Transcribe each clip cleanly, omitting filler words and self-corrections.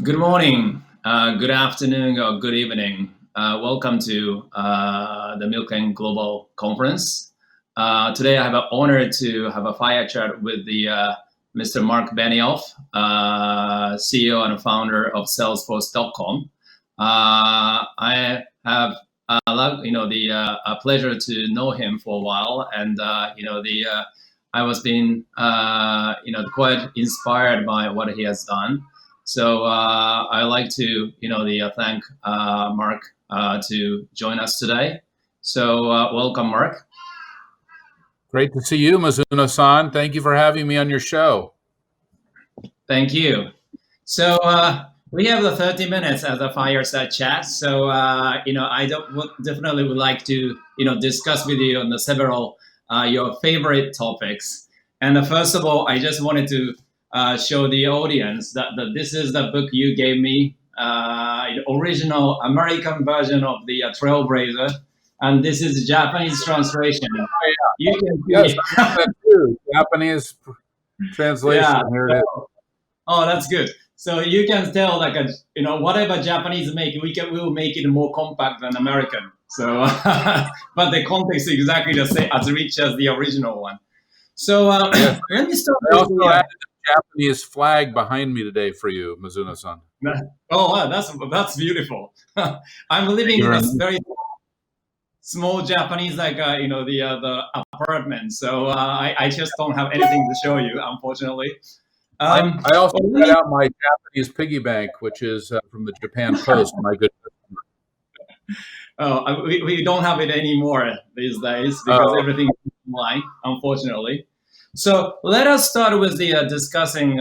Good morning, good afternoon, or good evening. Welcome to the Milken Global Conference. Today, I have an honor to have a fire chat with the Mr. Marc Benioff, CEO and founder of Salesforce.com. I have a pleasure to know him for a while, and I was being quite inspired by what he has done. So I like to, thank Mark to join us today. So welcome, Mark. Great to see you, Mizuno-san. Thank you for having me on your show. Thank you. So we have the 30 minutes as a fireside chat. So definitely would like to discuss with you on the several your favorite topics. And first of all, I just wanted to show the audience that this is the book you gave me, the original American version of the Trailblazer, and this is the Japanese translation. You can Yes, see. I have that too. Japanese translation. Yeah. Here it is. Oh, that's good. So you can tell, like, whatever Japanese make, we will make it more compact than American. So, but the context is exactly the same, as rich as the original one. So Yes. let me start I with also the. added the Japanese flag behind me today for you, Mizuno-san. Oh, wow, that's beautiful. I'm living in a very small Japanese, like the apartment. So I just don't have anything to show you, unfortunately. I also Well, got out my Japanese piggy bank, which is from the Japan Post. My good. we don't have it anymore these days because Oh, everything is online, unfortunately. So let us start with the discussing,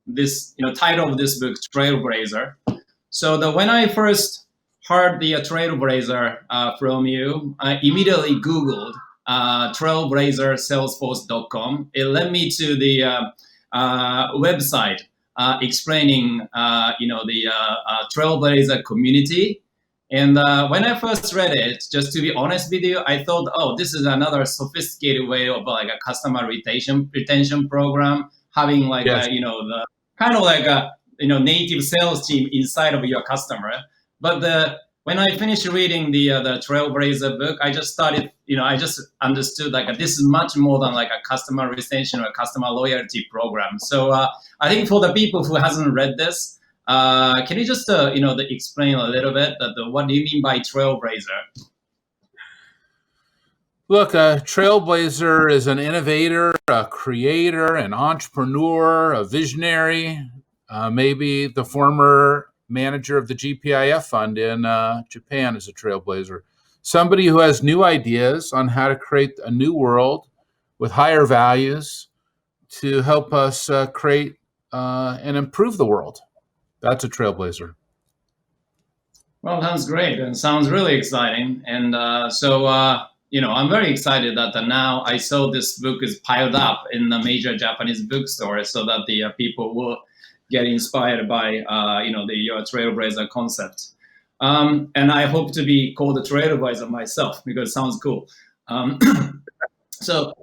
this title of this book, Trailblazer. So when I first heard the Trailblazer from you, I immediately Googled Trailblazer Salesforce.com. It led me to the website explaining, the Trailblazer community. And when I first read it, just to be honest with you, I thought, oh, this is another sophisticated way of like a customer retention program, having like yes. the kind of like a native sales team inside of your customer. But when I finished reading the Trailblazer book, I just started, I just understood like this is much more than like a customer retention or a customer loyalty program. So I think for the people who hasn't read this, can you just explain a little bit what do you mean by Trailblazer? Look, a trailblazer is an innovator, a creator, an entrepreneur, a visionary, maybe the former manager of the GPIF fund in Japan is a trailblazer. Somebody who has new ideas on how to create a new world with higher values to help us create and improve the world. That's a trailblazer. Well, that's great and sounds really exciting. And I'm very excited that now I saw this book is piled up in the major Japanese bookstore, so that the people will get inspired by the Trailblazer concept. And I hope to be called a Trailblazer myself because it sounds cool. So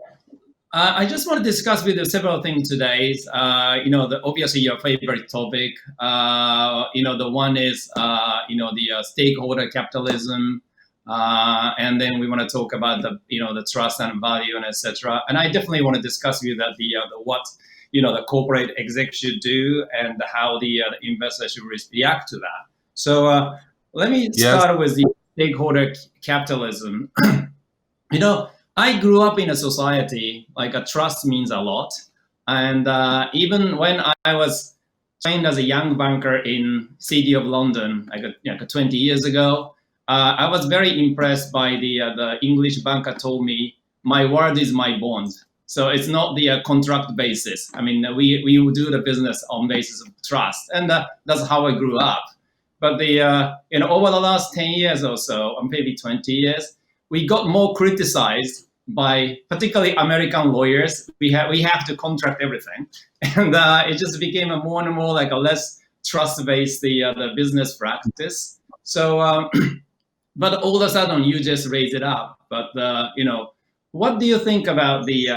I just want to discuss with you several things today. Obviously your favorite topic. The one is the stakeholder capitalism, and then we want to talk about the trust and value and etc. And I definitely want to discuss with you that the what the corporate exec should do and how the investor should react to that. So let me start with the stakeholder capitalism. I grew up in a society like a trust means a lot, and even when I was trained as a young banker in City of London, like 20 years ago, I was very impressed by the English banker told me my word is my bond. So it's not the contract basis. I mean, we do the business on basis of trust, and that's how I grew up. But over the last 10 years or so, or maybe 20 years, we got more criticized by particularly American lawyers. We have to contract everything, and it just became a more and more like a less trust-based the business practice. So, but all of a sudden you just raise it up. But what do you think about the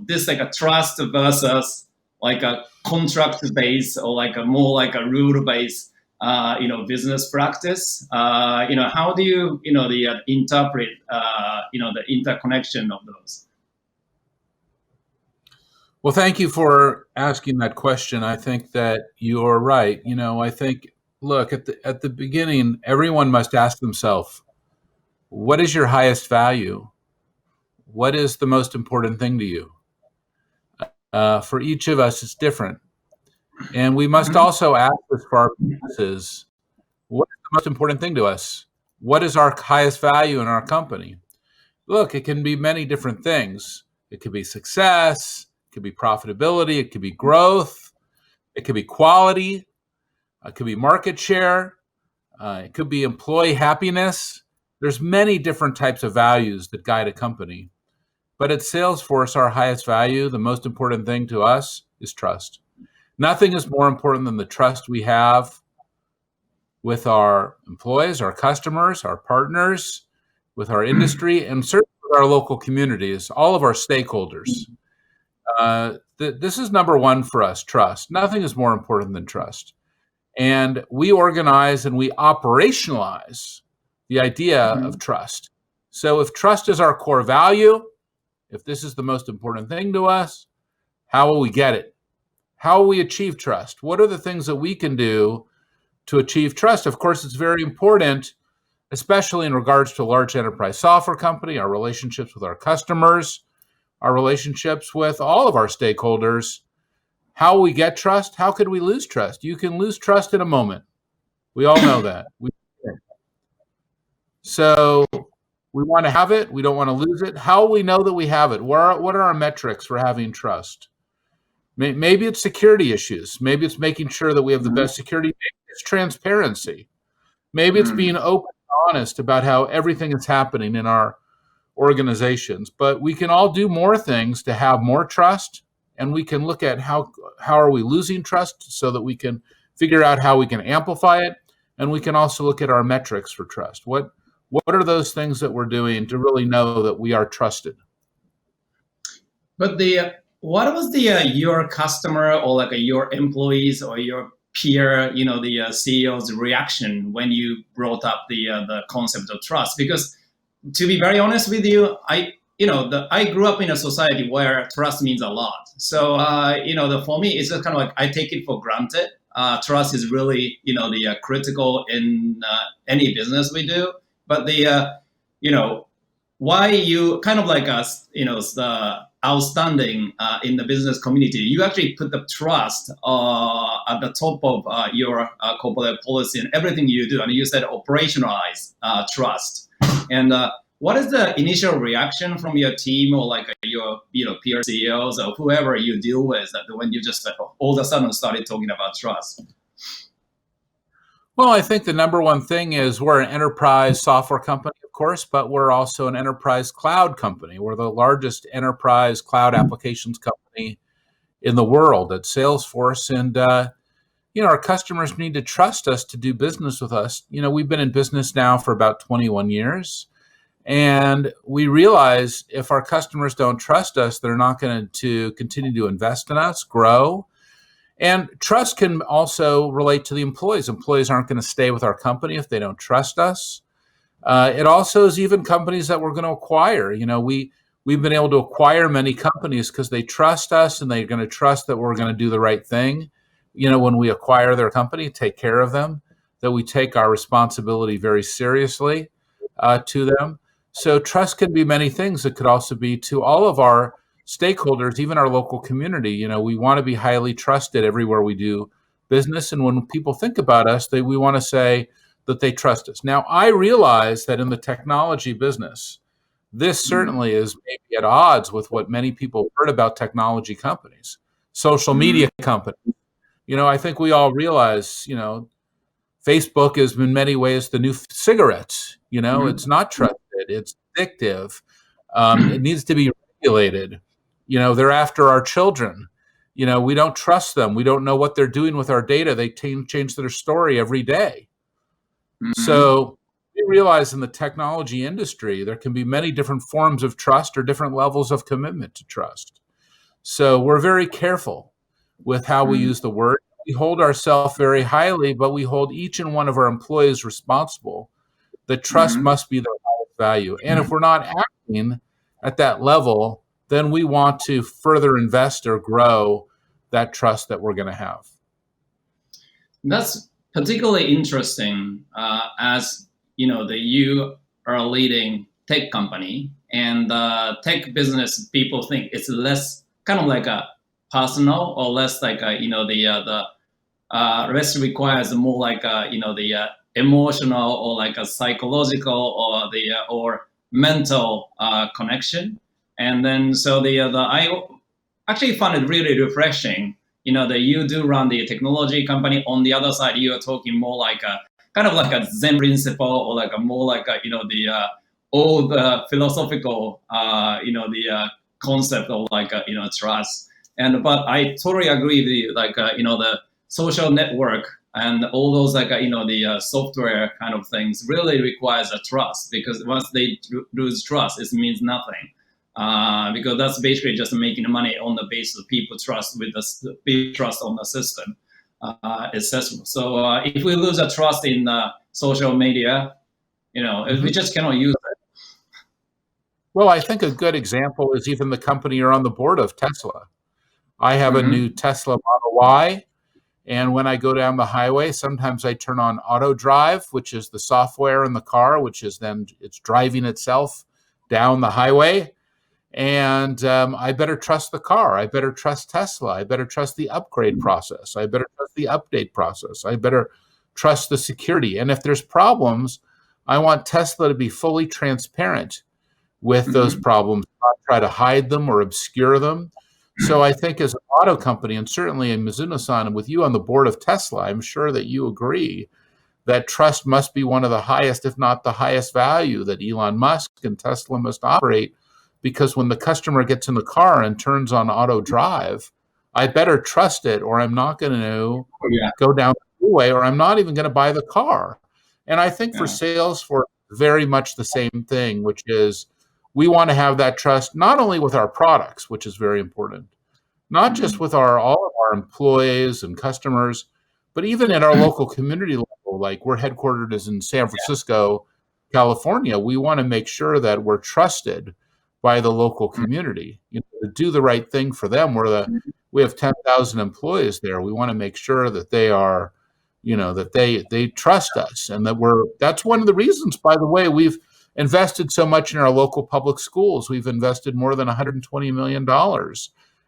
this like a trust versus like a contract-based or like a more like a rule-based, business practice. How do you, interpret, the interconnection of those? Well, thank you for asking that question. I think that you're right. I think, look, at the beginning, everyone must ask themselves, what is your highest value? What is the most important thing to you? For each of us, it's different. And we must also ask this for our businesses, what is the most important thing to us? What is our highest value in our company? Look, it can be many different things. It could be success, it could be profitability, it could be growth, it could be quality, it could be market share, it could be employee happiness. There's many different types of values that guide a company. But at Salesforce, our highest value, the most important thing to us is trust. Nothing is more important than the trust we have with our employees, our customers, our partners, with our industry, and certainly with our local communities, all of our stakeholders. This is number one for us, trust. Nothing is more important than trust. And we organize and we operationalize the idea of trust. So if trust is our core value, if this is the most important thing to us, how will we get it? How will we achieve trust? What are the things that we can do to achieve trust? Of course, it's very important, especially in regards to a large enterprise software company, our relationships with our customers, our relationships with all of our stakeholders. How will we get trust? How could we lose trust? You can lose trust in a moment. We all know that. So we want to have it. We don't want to lose it. How will we know that we have it? What are our metrics for having trust? Maybe it's security issues. Maybe it's making sure that we have the best security. Maybe it's transparency. Maybe it's being open and honest about how everything is happening in our organizations. But we can all do more things to have more trust, and we can look at how are we losing trust so that we can figure out how we can amplify it, and we can also look at our metrics for trust. What are those things that we're doing to really know that we are trusted? But what was your customer or like your employees or your peer, the CEO's reaction when you brought up the concept of trust? Because to be very honest with you, I grew up in a society where trust means a lot. So for me, it's just kind of like I take it for granted. Trust is really the critical in any business we do. But why you kind of like us, the outstanding in the business community, you actually put the trust at the top of your corporate policy and everything you do. And you said operationalize trust. And what is the initial reaction from your team or like your peer CEOs or whoever you deal with when you just all of a sudden started talking about trust? Well, I think the number one thing is we're an enterprise software company, of course, but we're also an enterprise cloud company. We're the largest enterprise cloud applications company in the world at Salesforce. And, our customers need to trust us to do business with us. We've been in business now for about 21 years. And we realize if our customers don't trust us, they're not going to continue to invest in us, grow. And trust can also relate to the employees. Employees aren't going to stay with our company if they don't trust us. It also is even companies that we're going to acquire. We've been able to acquire many companies because they trust us and they're going to trust that we're going to do the right thing. When we acquire their company, take care of them, that we take our responsibility very seriously to them. So trust can be many things. It could also be to all of our stakeholders, even our local community. We want to be highly trusted everywhere we do business. And when people think about us, we want to say that they trust us. Now, I realize that in the technology business, this certainly is maybe at odds with what many people heard about technology companies, social media companies. I think we all realize, Facebook is in many ways the new cigarettes. It's not trusted. It's addictive. It needs to be regulated. They're after our children. We don't trust them. We don't know what they're doing with our data. They change their story every day. So we realize in the technology industry, there can be many different forms of trust or different levels of commitment to trust. So we're very careful with how we use the word. We hold ourselves very highly, but we hold each and one of our employees responsible. The trust must be their highest value. And if we're not acting at that level, then we want to further invest or grow that trust that we're going to have. That's particularly interesting, as you know, that you are a leading tech company, and tech business people think it's less kind of like a personal, or less like a, the rest requires more like a, the emotional, or like a psychological, or the or mental connection. And then so the I actually found it really refreshing, that you do run the technology company. On the other side, you are talking more like a kind of like a Zen principle, or like a more like a, the old philosophical, the concept of like trust. And but I totally agree with you, like the social network and all those like the software kind of things really requires a trust, because once they lose trust, it means nothing. Because that's basically just making money on the basis of people trust with the people trust on the system, etc. So if we lose a trust in social media, we just cannot use it. Well, I think a good example is even the company you're on the board of, Tesla. I have a new Tesla Model Y, and when I go down the highway, sometimes I turn on auto drive, which is the software in the car, which is then it's driving itself down the highway. And I better trust the car. I better trust Tesla. I better trust the upgrade process. I better trust the update process. I better trust the security. And if there's problems, I want Tesla to be fully transparent with those problems, not try to hide them or obscure them. So I think as an auto company, and certainly in Mizuno-san, and with you on the board of Tesla, I'm sure that you agree that trust must be one of the highest, if not the highest value that Elon Musk and Tesla must operate. Because when the customer gets in the car and turns on auto drive, I better trust it, or I'm not going to go down the freeway, or I'm not even going to buy the car. And I think for Salesforce, very much the same thing, which is we want to have that trust not only with our products, which is very important, not just with all of our employees and customers, but even at our local community level. Like we're headquartered in San Francisco, California. We want to make sure that we're trusted by the local community, to do the right thing for them. We have 10,000 employees there. We want to make sure that they are, that they trust us, and that's one of the reasons, by the way, we've invested so much in our local public schools. We've invested more than $120 million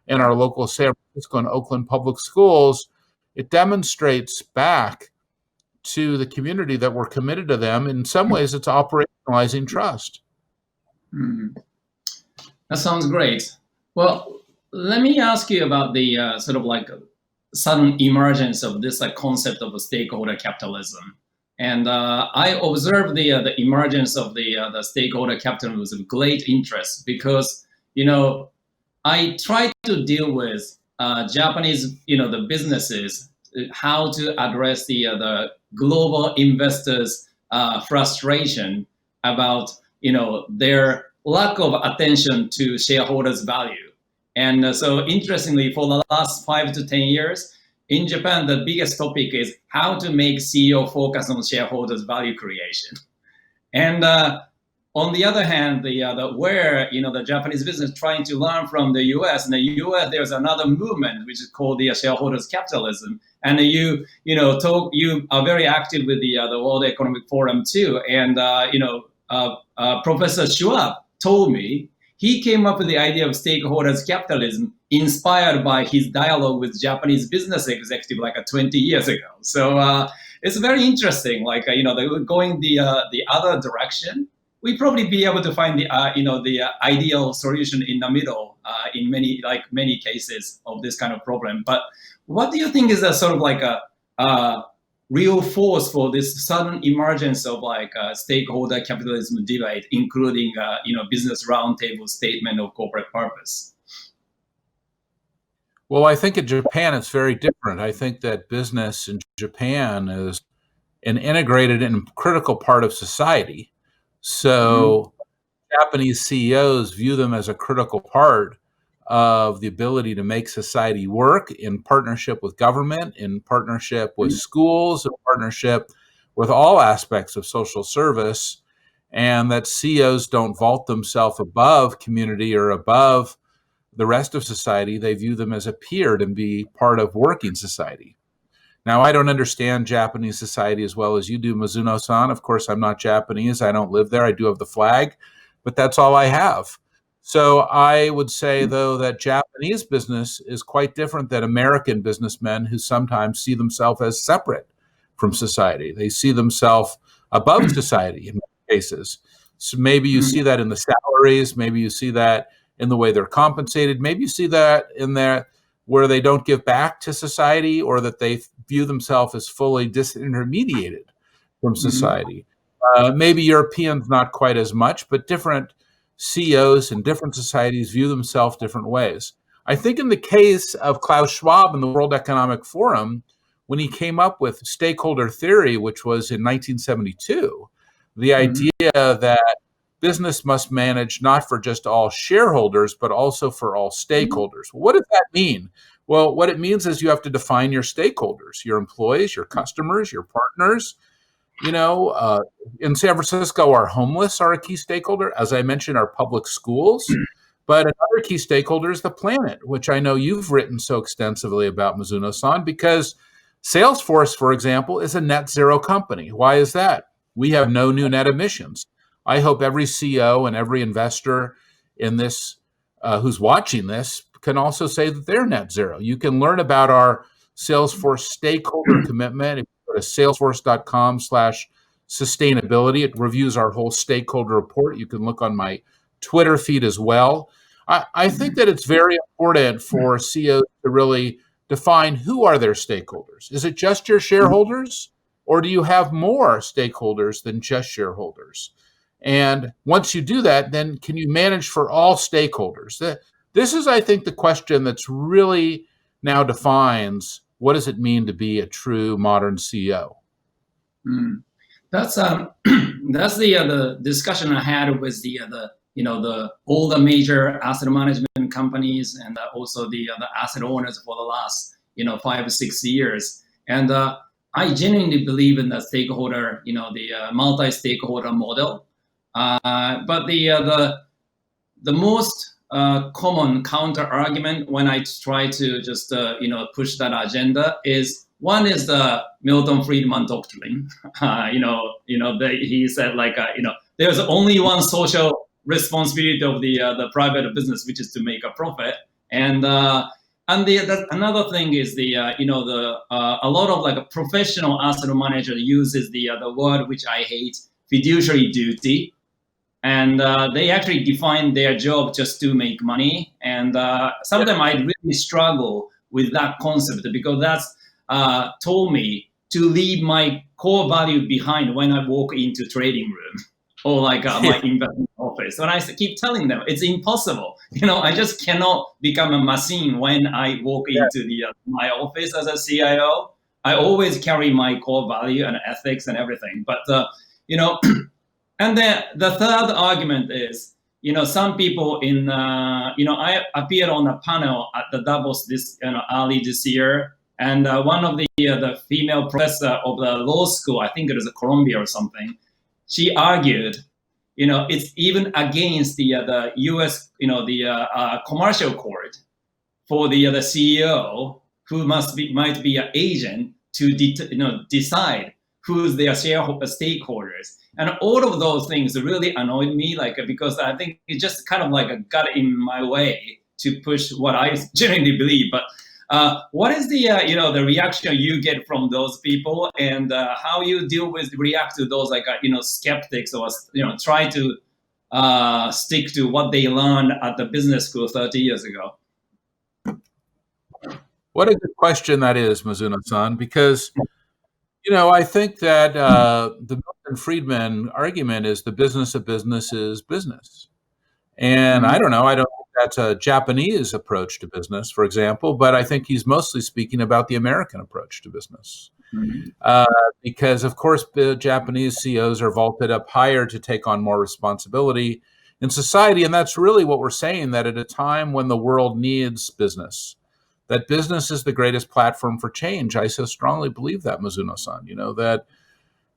in our local San Francisco and Oakland public schools. It demonstrates back to the community that we're committed to them. In some ways, it's operationalizing trust. That sounds great. Well, let me ask you about the sort of like sudden emergence of this concept of a stakeholder capitalism. And I observed the emergence of the stakeholder capitalism with great interest, because I try to deal with Japanese the businesses, how to address the global investors' frustration about their lack of attention to shareholders' value. And so interestingly, for the last 5 to 10 years, in Japan, the biggest topic is how to make CEO focus on shareholders' value creation. And on the other hand, where the Japanese business trying to learn from the U.S. In the U.S., there's another movement which is called the shareholders capitalism. And you are very active with the World Economic Forum too. And Professor Schwab told me he came up with the idea of stakeholders capitalism inspired by his dialogue with Japanese business executive like 20 years ago. So it's very interesting. Like going the other direction, we probably be able to find the the ideal solution in the middle in many cases of this kind of problem. But what do you think is a sort of like a real force for this sudden emergence of stakeholder capitalism debate, including business roundtable statement of corporate purpose? Well, I think in Japan it's very different. I think that business in Japan is an integrated and critical part of society. So Japanese CEOs view them as a critical part of the ability to make society work in partnership with government, in partnership with schools, in partnership with all aspects of social service, and that CEOs don't vault themselves above community or above the rest of society. They view them as a peer to be part of working society. Now, I don't understand Japanese society as well as you do, Mizuno-san. Of course, I'm not Japanese. I don't live there. I do have the flag, but that's all I have. So I would say, though, that Japanese business is quite different than American businessmen who sometimes see themselves as separate from society. They see themselves above society in many cases. So maybe you see that in the salaries. Maybe you see that in the way they're compensated. Maybe you see that in their where they don't give back to society, or that they view themselves as fully disintermediated from society. Maybe Europeans not quite as much, but different CEOs in different societies view themselves different ways. I think in the case of Klaus Schwab and the World Economic Forum, when he came up with stakeholder theory, which was in 1972, the idea that business must manage not for just all shareholders, but also for all stakeholders. What does that mean? Well, what it means is you have to define your stakeholders, your employees, your customers, your partners. In San Francisco, our homeless are a key stakeholder. As I mentioned, our public schools. But another key stakeholder is the planet, which I know you've written so extensively about, Mizuno-san, because Salesforce, for example, is a net zero company. Why is that? We have no new net emissions. I hope every CEO and every investor in this who's watching this can also say that they're net zero. You can learn about our Salesforce stakeholder commitment. If you go to salesforce.com/sustainability, it reviews our whole stakeholder report. You can look on my Twitter feed as well. I think that it's very important for CEOs to really define who are their stakeholders. Is it just your shareholders, or do you have more stakeholders than just shareholders? And once you do that, then can you manage for all stakeholders? This is, I think, the question that's really now defines what does it mean to be a true modern CEO. That's that's the discussion I had with the all the major asset management companies, and also the asset owners for the last 5 or 6 years. And I genuinely believe in the stakeholder, the multi-stakeholder model. But the most common counter argument when I try to just push that agenda is, one is the Milton Friedman doctrine. He said there's only one social responsibility of the private business, which is to make a profit. And another thing is a lot of professional asset manager uses the word which I hate, fiduciary duty. And they actually define their job just to make money. And sometimes I really struggle with that concept, because that's told me to leave my core value behind when I walk into trading room or my investment office. And I keep telling them it's impossible. I just cannot become a machine when I walk into my office as a CIO. I always carry my core value and ethics and everything. But and then the third argument is, some people in, I appeared on a panel at the Davos early this year, and one of the female professor of the law school, I think it was Columbia or something, she argued, it's even against the U.S. Commercial court for the CEO who might be an agent to decide who's their stakeholders. And all of those things really annoyed me, because I think it just kind of got in my way to push what I genuinely believe. But what is the the reaction you get from those people, and how you react to those skeptics, or try to stick to what they learned at the business school 30 years ago? What a good question that is, Mizuno-san, because I think that the Milton Friedman argument is the business of business is business. And I don't know, I don't think that's a Japanese approach to business, for example, but I think he's mostly speaking about the American approach to business. Because, of course, the Japanese CEOs are vaulted up higher to take on more responsibility. in society. And that's really what we're saying, that at a time when the world needs business, that business is the greatest platform for change. I so strongly believe that, Mizuno-san, that,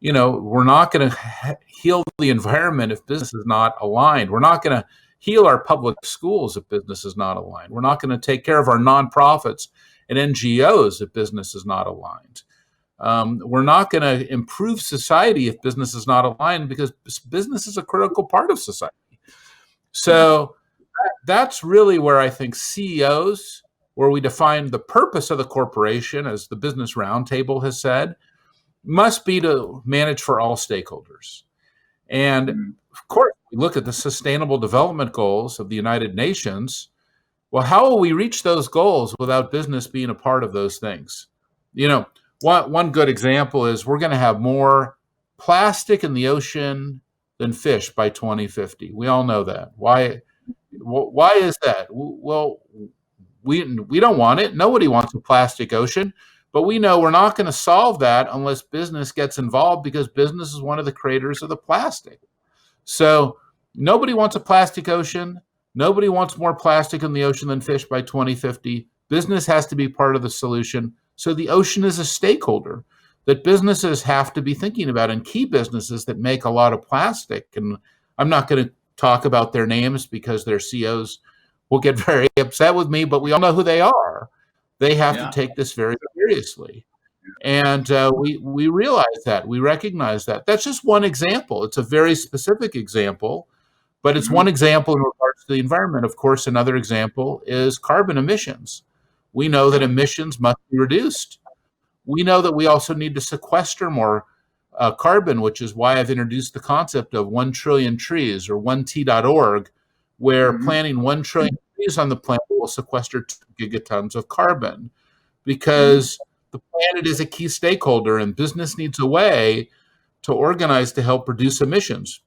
we're not going to heal the environment if business is not aligned. We're not going to heal our public schools if business is not aligned. We're not going to take care of our nonprofits and NGOs if business is not aligned. We're not going to improve society if business is not aligned, because business is a critical part of society. So that's really where I think CEOs, where we define the purpose of the corporation, as the Business Roundtable has said, must be to manage for all stakeholders. And of course, we look at the Sustainable Development Goals of the United Nations. Well, how will we reach those goals without business being a part of those things? One good example is we're going to have more plastic in the ocean than fish by 2050. We all know that. Why is that? Well, we don't want it. Nobody wants a plastic ocean. But we know we're not going to solve that unless business gets involved, because business is one of the creators of the plastic. So nobody wants a plastic ocean. Nobody wants more plastic in the ocean than fish by 2050. Business has to be part of the solution. So the ocean is a stakeholder that businesses have to be thinking about, and key businesses that make a lot of plastic. And I'm not going to talk about their names because their CEOs will get very upset with me, but we all know who they are. They have to take this very seriously. And we realize that. We recognize that. That's just one example. It's a very specific example, but it's one example in regards to the environment. Of course, another example is carbon emissions. We know that emissions must be reduced. We know that we also need to sequester more carbon, which is why I've introduced the concept of 1 trillion trees, or 1t.org, where planting 1 trillion trees on the planet will sequester 2 gigatons of carbon, because the planet is a key stakeholder, and business needs a way to organize to help reduce emissions,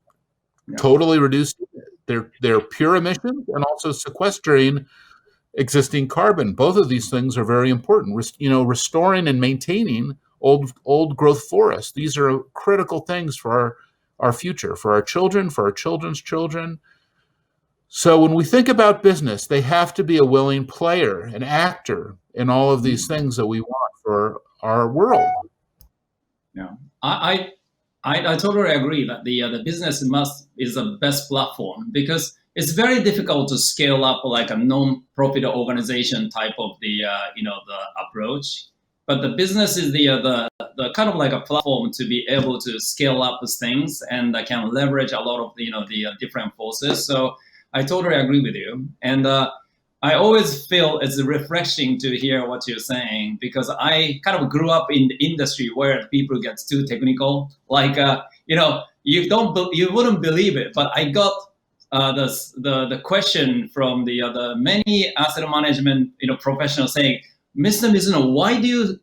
totally reduce their pure emissions, and also sequestering existing carbon. Both of these things are very important. Restoring and maintaining old growth forests. These are critical things for our future, for our children, for our children's children. So when we think about business, they have to be a willing player, an actor in all of these things that we want for our world. Yeah, I totally agree that the business is the best platform, because it's very difficult to scale up like a non-profit organization type of the approach. But the business is the kind of like a platform to be able to scale up things, and can leverage a lot of the different forces. So I totally agree with you. And I always feel it's refreshing to hear what you're saying, because I kind of grew up in the industry where people get too technical. Like, you wouldn't believe it, but I got the question from the many asset management professionals saying, Mr. Mizuno, why do you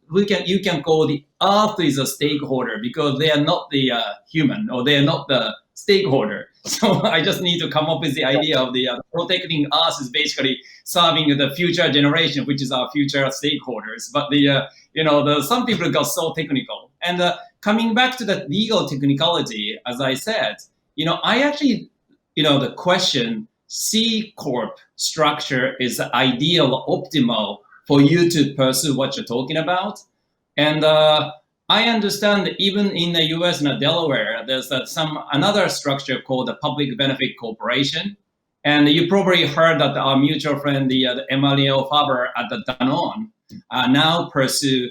can call the earth is a stakeholder, because they are not the human, or they are not the stakeholder. So I just need to come up with the idea of the protecting us is basically serving the future generation, which is our future stakeholders. But some people got so technical. And coming back to the legal technicality, as I said, I actually, the question C Corp structure is ideal, optimal for you to pursue what you're talking about. And I understand that even in the US and Delaware, there's another structure called the Public Benefit Corporation. And you probably heard that our mutual friend, the Emilio Faber at the Danone, now pursue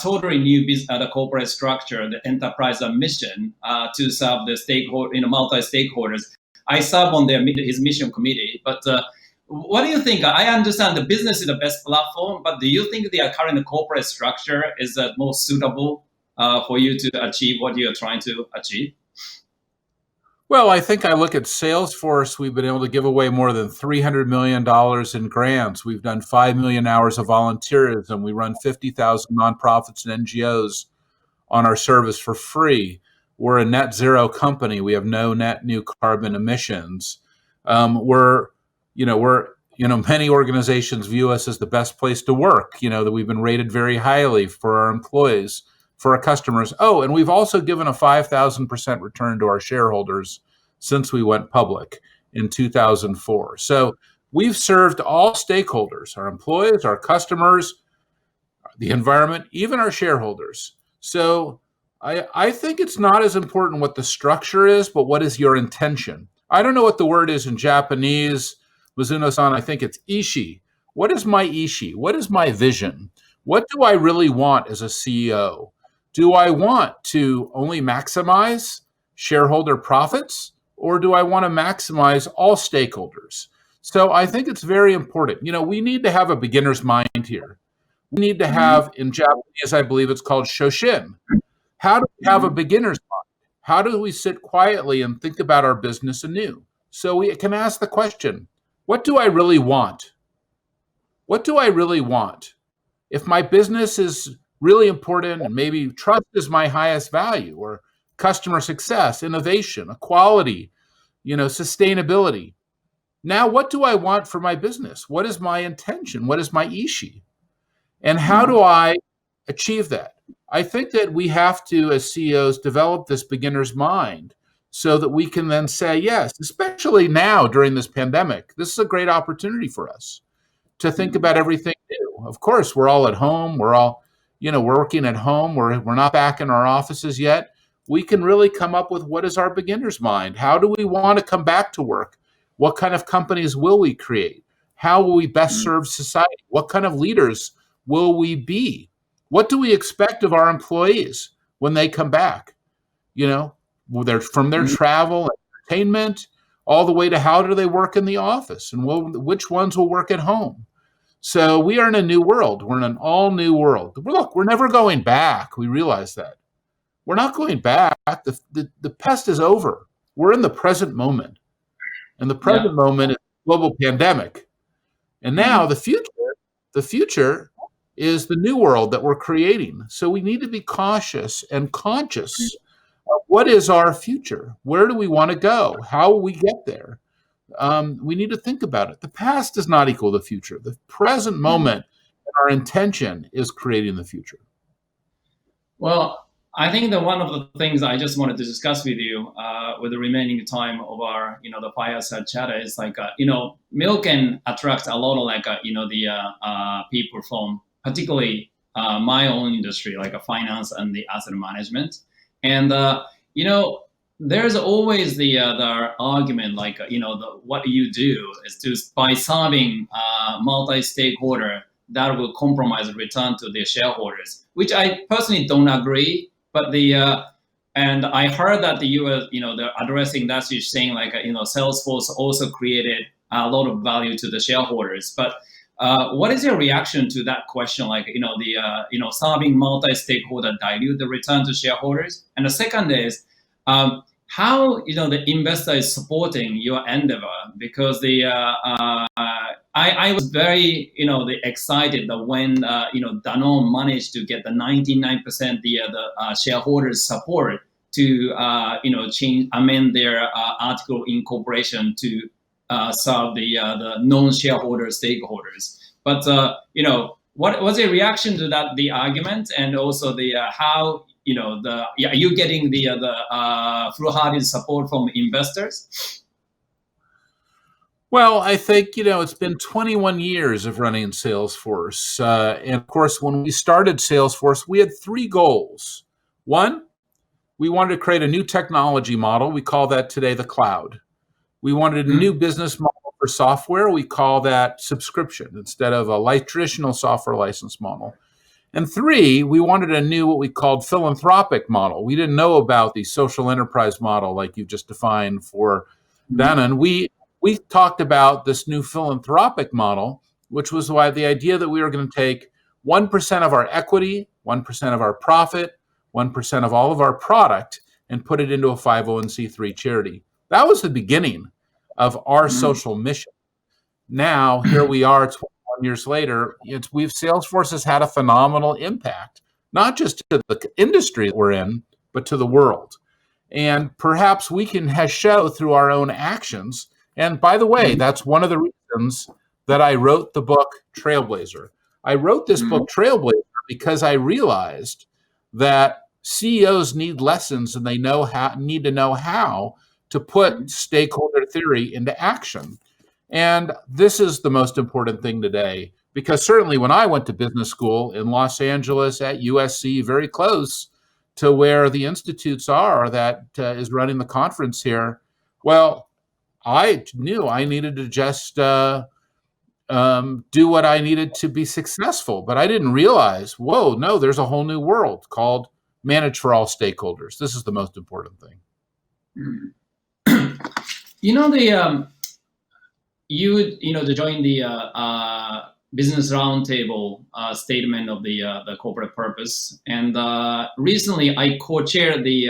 totally new the corporate structure, the enterprise mission to serve the stakeholder, multi-stakeholders. I serve on his mission committee, but what do you think? I understand the business is the best platform, but do you think the current corporate structure is the most suitable for you to achieve what you're trying to achieve? Well, I think I look at Salesforce. We've been able to give away more than $300 million in grants. We've done 5 million hours of volunteerism. We run 50,000 nonprofits and NGOs on our service for free. We're a net zero company. We have no net new carbon emissions. Many organizations view us as the best place to work, that we've been rated very highly for our employees, for our customers. Oh, and we've also given a 5,000% return to our shareholders since we went public. in 2004. So we've served all stakeholders, our employees, our customers, the environment, even our shareholders. So I think it's not as important what the structure is, but what is your intention? I don't know what the word is in Japanese, Mizuno-san, I think it's ishi. What is my ishi? What is my vision? What do I really want as a CEO? Do I want to only maximize shareholder profits, or do I want to maximize all stakeholders? So I think it's very important. We need to have a beginner's mind here. We need to have, in Japanese, I believe it's called shoshin. How do we have a beginner's mind? How do we sit quietly and think about our business anew? So we can ask the question, what do I really want? What do I really want? If my business is really important and maybe trust is my highest value, or customer success, innovation, equality, sustainability. Now, what do I want for my business? What is my intention? What is my ishi? And how do I achieve that? I think that we have to, as CEOs, develop this beginner's mind so that we can then say, yes, especially now during this pandemic, this is a great opportunity for us to think about everything new. Of course, we're all at home. We're all, working at home. We're not back in our offices yet. We can really come up with what is our beginner's mind? How do we want to come back to work? What kind of companies will we create? How will we best serve society? What kind of leaders will we be? What do we expect of our employees when they come back? From their travel and entertainment, all the way to how do they work in the office, and which ones will work at home. So we are in a new world. We're in an all new world. Look, we're never going back. We realize that. We're not going back. The past is over. We're in the present moment. And the present moment is a global pandemic. And now the future is the new world that we're creating. So we need to be cautious and conscious of what is our future? Where do we want to go? How will we get there? We need to think about it. The past does not equal the future. The present moment and our intention is creating the future. Well, I think that one of the things I just wanted to discuss with you with the remaining time of our, the fireside chat is Milken attracts a lot of the people from particularly my own industry, like finance and the asset management. And, there's always the argument, what you do is by serving multi-stakeholder that will compromise return to the shareholders, which I personally don't agree. But and I heard that the US, they're addressing that issue, saying Salesforce also created a lot of value to the shareholders. But what is your reaction to that question? Serving multi-stakeholder dilute the return to shareholders. And the second is how the investor is supporting your endeavor, because I was very excited that when Danone managed to get the 99% the shareholders support to amend their article incorporation to serve the non-shareholder stakeholders. But what was your reaction to that, the argument, and also the how are you getting the full-hearted support from investors? Well, I think, it's been 21 years of running Salesforce. And of course, when we started Salesforce, we had 3 goals. One, we wanted to create a new technology model. We call that today the cloud. We wanted a new business model for software. We call that subscription instead of a traditional software license model. And 3, we wanted a new, what we called philanthropic model. We didn't know about the social enterprise model like you just defined for Danone. We talked about this new philanthropic model, which was why the idea that we were going to take 1% of our equity, 1% of our profit, 1% of all of our product, and put it into a 501c3 charity. That was the beginning of our social mission. Now, here we are 21 years later. Salesforce has had a phenomenal impact, not just to the industry that we're in, but to the world. And perhaps we can show through our own actions. And by the way, that's one of the reasons that I wrote the book Trailblazer. I wrote this book Trailblazer because I realized that CEOs need lessons, and they need to know how to put stakeholder theory into action. And this is the most important thing today, because certainly when I went to business school in Los Angeles at USC, very close to where the institutes are that is running the conference here, well, I knew I needed to just do what I needed to be successful. But I didn't realize, whoa, no, there's a whole new world called manage for all stakeholders. This is the most important thing. To join the business roundtable statement of the corporate purpose, and recently I co-chaired the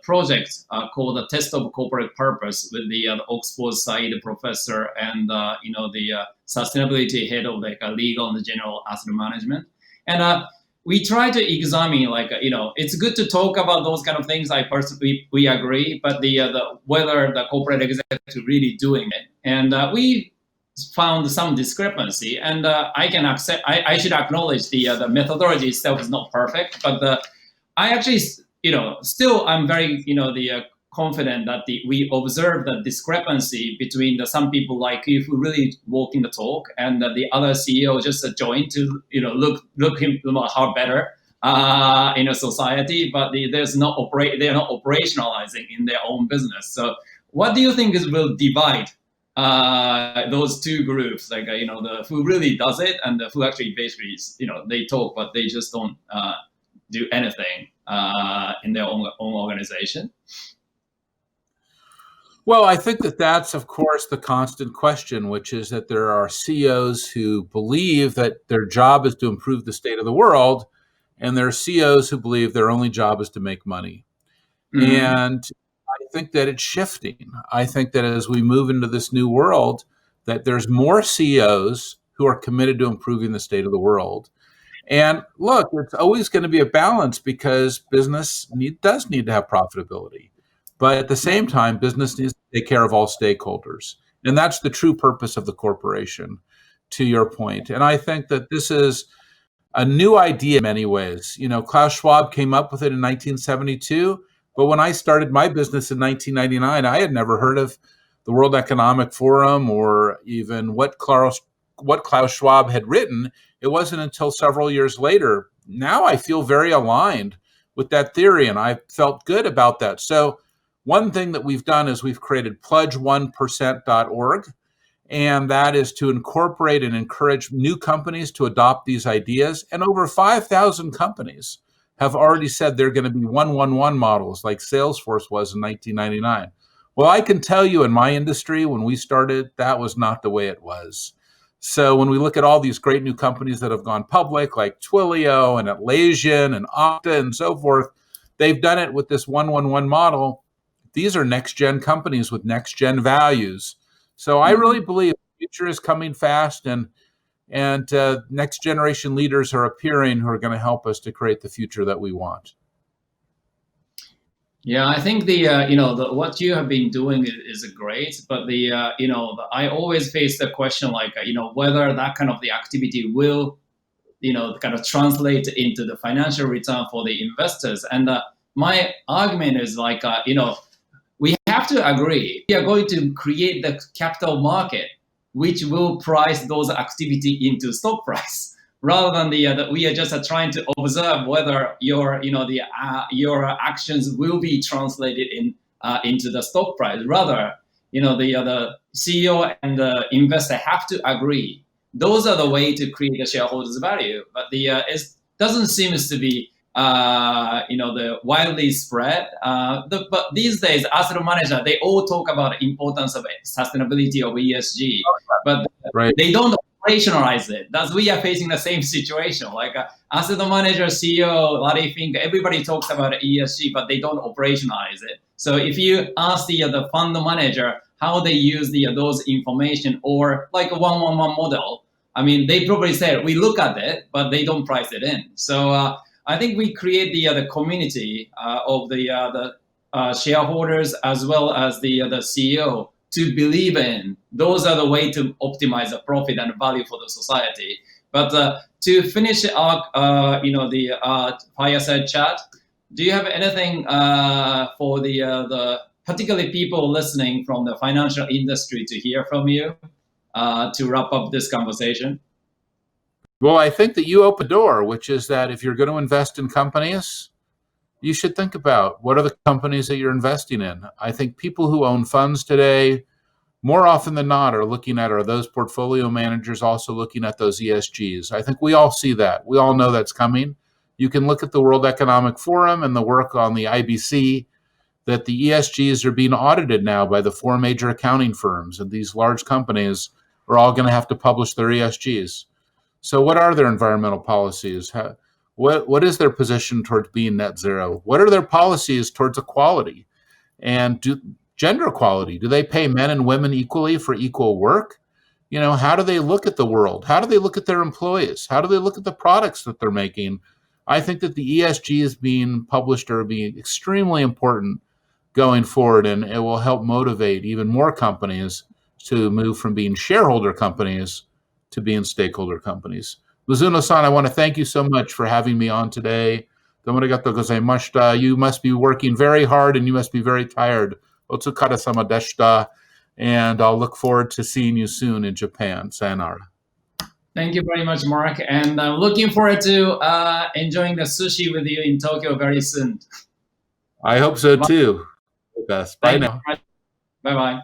project called the Test of Corporate Purpose with the Oxford side professor and the sustainability head of like legal and general asset management, and we try to examine it's good to talk about those kind of things. I personally we agree, but the whether the corporate executive really doing it, and we found some discrepancy, and I can accept. I should acknowledge the methodology itself is not perfect, but I actually still I'm very confident that we observe the discrepancy between some people like you who really walking the talk, and the other CEO just joined to look him how better in a society, but they're not operationalizing in their own business. So what do you think will divide those two groups, the who really does it and the who actually basically they talk but they just don't do anything in their own organization? Well, I think that's, of course, the constant question, which is that there are CEOs who believe that their job is to improve the state of the world, and there are CEOs who believe their only job is to make money. Mm-hmm. And I think that it's shifting. I think that as we move into this new world, that there's more CEOs who are committed to improving the state of the world. And look, it's always going to be a balance because business does need to have profitability. But at the same time, business needs to take care of all stakeholders. And that's the true purpose of the corporation, to your point. And I think that this is a new idea in many ways. Klaus Schwab came up with it in 1972. But when I started my business in 1999, I had never heard of the World Economic Forum or even what Klaus Schwab had written. It wasn't until several years later. Now I feel very aligned with that theory, and I felt good about that. So one thing that we've done is we've created pledge1%.org, and that is to incorporate and encourage new companies to adopt these ideas. And over 5,000 companies have already said they're going to be 1-1-1 models like Salesforce was in 1999. Well, I can tell you in my industry, when we started, that was not the way it was. So when we look at all these great new companies that have gone public, like Twilio and Atlassian and Okta and so forth, they've done it with this 1-1-1 model. These are next-gen companies with next-gen values. So I really believe the future is coming fast, and next generation leaders are appearing who are going to help us to create the future that we want. Yeah, I think what you have been doing is great, but I always face the question whether that kind of the activity will kind of translate into the financial return for the investors. And my argument is we have to agree we are going to create the capital market which will price those activity into stock price, rather than we are just trying to observe whether your actions will be translated into the stock price. Rather, the CEO and the investor have to agree. Those are the way to create a shareholders' value. But it doesn't seem to be the widely spread. But these days, asset manager, they all talk about the importance of sustainability of ESG, but they don't operationalize it. We are facing the same situation. Asset manager, CEO, Larry Fink, everybody talks about ESG, but they don't operationalize it. So if you ask the fund manager how they use those information, or like a 1-1-1 model, I mean, they probably say we look at it, but they don't price it in. So I think we create the community of the shareholders as well as the CEO to believe in. Those are the way to optimize the profit and value for the society. But to finish our the fireside chat, do you have anything for the particularly people listening from the financial industry to hear from you to wrap up this conversation? Well, I think that you open a door, which is that if you're going to invest in companies, you should think about what are the companies that you're investing in. I think people who own funds today, more often than not, are looking at, are those portfolio managers also looking at those ESGs? I think we all see that. We all know that's coming. You can look at the World Economic Forum and the work on the IBC, that the ESGs are being audited now by the 4 major accounting firms, and these large companies are all going to have to publish their ESGs. So what are their environmental policies? What is their position towards being net zero? What are their policies towards equality and gender equality? Do they pay men and women equally for equal work? You know, how do they look at the world? How do they look at their employees? How do they look at the products that they're making? I think that the ESGs being published are being extremely important going forward, and it will help motivate even more companies to move from being shareholder companies to being stakeholder companies. Mizuno-san, I want to thank you so much for having me on today. You must be working very hard and you must be very tired. Otsukare-sama deshita. And I'll look forward to seeing you soon in Japan. Sayonara. Thank you very much, Mark. And I'm looking forward to enjoying the sushi with you in Tokyo very soon. I hope so too. Best. Bye now. Bye-bye.